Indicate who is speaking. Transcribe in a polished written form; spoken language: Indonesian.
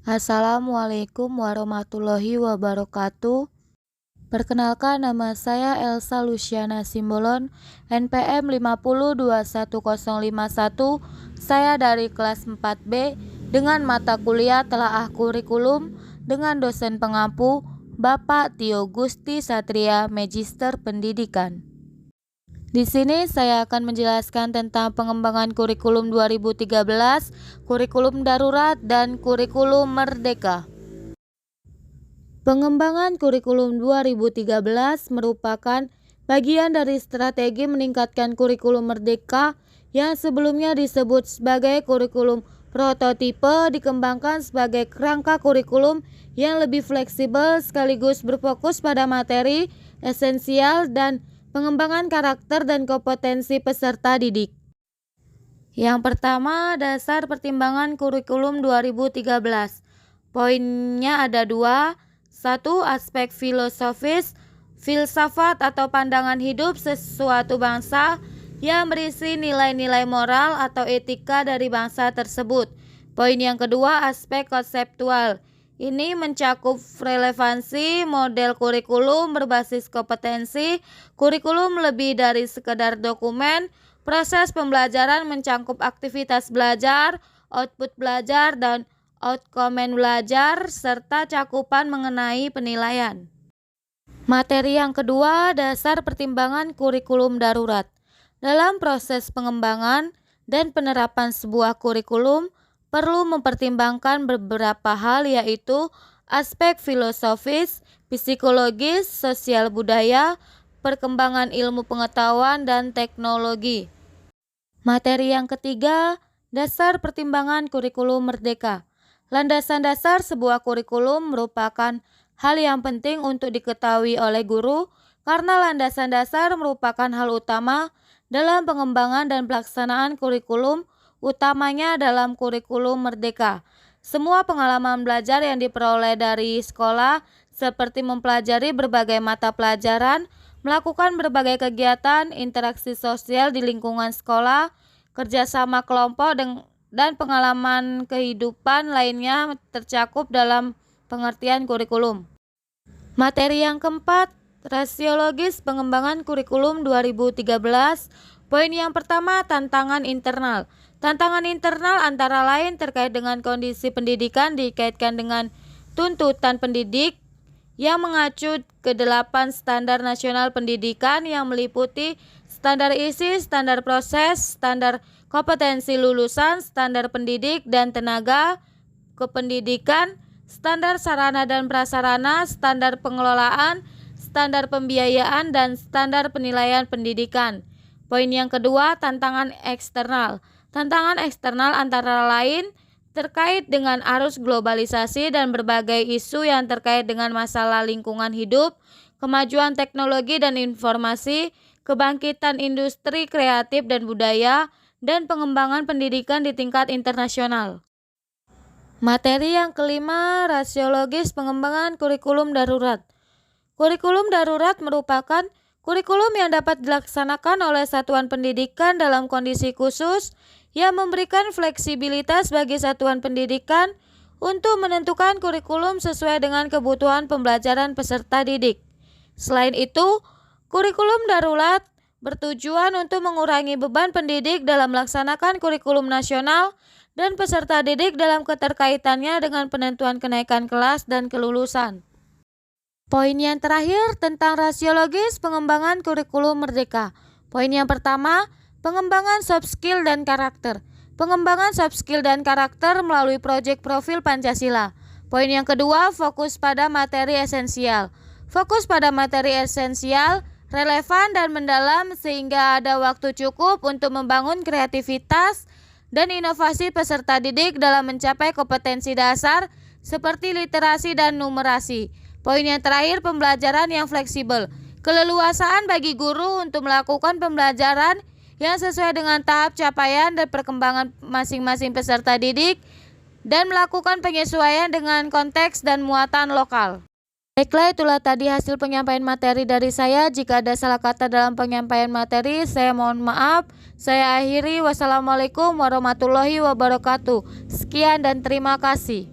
Speaker 1: Assalamualaikum warahmatullahi wabarakatuh. Perkenalkan, nama saya Elsa Luciana Simbolon, NPM 502101. Saya dari kelas 4B dengan mata kuliah Telaah Kurikulum dengan dosen pengampu Bapak Tio Gusti Satria, Magister Pendidikan. Di sini saya akan menjelaskan tentang pengembangan kurikulum 2013, kurikulum darurat, dan kurikulum merdeka. Pengembangan kurikulum 2013 merupakan bagian dari strategi meningkatkan kurikulum merdeka yang sebelumnya disebut sebagai kurikulum prototipe, dikembangkan sebagai kerangka kurikulum yang lebih fleksibel sekaligus berfokus pada materi esensial dan pengembangan karakter dan kompetensi peserta didik. Yang pertama, dasar pertimbangan kurikulum 2013. Poinnya ada dua. Satu, aspek filosofis, filsafat atau pandangan hidup sesuatu bangsa yang berisi nilai-nilai moral atau etika dari bangsa tersebut. Poin yang kedua, aspek konseptual. Ini mencakup relevansi model kurikulum berbasis kompetensi. Kurikulum lebih dari sekedar dokumen. Proses pembelajaran mencakup aktivitas belajar, output belajar, dan outcome belajar, serta cakupan mengenai penilaian. Materi yang kedua, dasar pertimbangan kurikulum darurat. Dalam proses pengembangan dan penerapan sebuah kurikulum, perlu mempertimbangkan beberapa hal, yaitu aspek filosofis, psikologis, sosial budaya, perkembangan ilmu pengetahuan, dan teknologi. Materi yang ketiga, dasar pertimbangan kurikulum merdeka. Landasan dasar sebuah kurikulum merupakan hal yang penting untuk diketahui oleh guru karena landasan dasar merupakan hal utama dalam pengembangan dan pelaksanaan kurikulum, utamanya dalam kurikulum merdeka. Semua pengalaman belajar yang diperoleh dari sekolah seperti mempelajari berbagai mata pelajaran, melakukan berbagai kegiatan, interaksi sosial di lingkungan sekolah, kerjasama kelompok, dan pengalaman kehidupan lainnya tercakup dalam pengertian kurikulum. Materi yang keempat, rasiologis pengembangan kurikulum 2013. Poin yang pertama, tantangan internal. Tantangan internal antara lain terkait dengan kondisi pendidikan dikaitkan dengan tuntutan pendidik yang mengacu ke 8 standar nasional pendidikan yang meliputi standar isi, standar proses, standar kompetensi lulusan, standar pendidik dan tenaga kependidikan, standar sarana dan prasarana, standar pengelolaan, standar pembiayaan, dan standar penilaian pendidikan. Poin yang kedua, tantangan eksternal. Tantangan eksternal antara lain terkait dengan arus globalisasi dan berbagai isu yang terkait dengan masalah lingkungan hidup, kemajuan teknologi dan informasi, kebangkitan industri kreatif dan budaya, dan pengembangan pendidikan di tingkat internasional. Materi yang kelima, rasiologis pengembangan kurikulum darurat. Kurikulum darurat merupakan kurikulum yang dapat dilaksanakan oleh satuan pendidikan dalam kondisi khusus yang memberikan fleksibilitas bagi satuan pendidikan untuk menentukan kurikulum sesuai dengan kebutuhan pembelajaran peserta didik. Selain itu, kurikulum darurat bertujuan untuk mengurangi beban pendidik dalam melaksanakan kurikulum nasional dan peserta didik dalam keterkaitannya dengan penentuan kenaikan kelas dan kelulusan. Poin yang terakhir tentang rasiologis pengembangan kurikulum merdeka. Poin yang pertama, pengembangan soft skill dan karakter. Pengembangan soft skill dan karakter melalui proyek profil Pancasila. Poin yang kedua, fokus pada materi esensial. Fokus pada materi esensial, relevan dan mendalam sehingga ada waktu cukup untuk membangun kreativitas dan inovasi peserta didik dalam mencapai kompetensi dasar seperti literasi dan numerasi. Poin yang terakhir, pembelajaran yang fleksibel. Keleluasaan bagi guru untuk melakukan pembelajaran yang sesuai dengan tahap capaian dan perkembangan masing-masing peserta didik dan melakukan penyesuaian dengan konteks dan muatan lokal. Baiklah, itulah tadi hasil penyampaian materi dari saya. Jika ada salah kata dalam penyampaian materi, saya mohon maaf. Saya akhiri. Wassalamualaikum warahmatullahi wabarakatuh. Sekian dan terima kasih.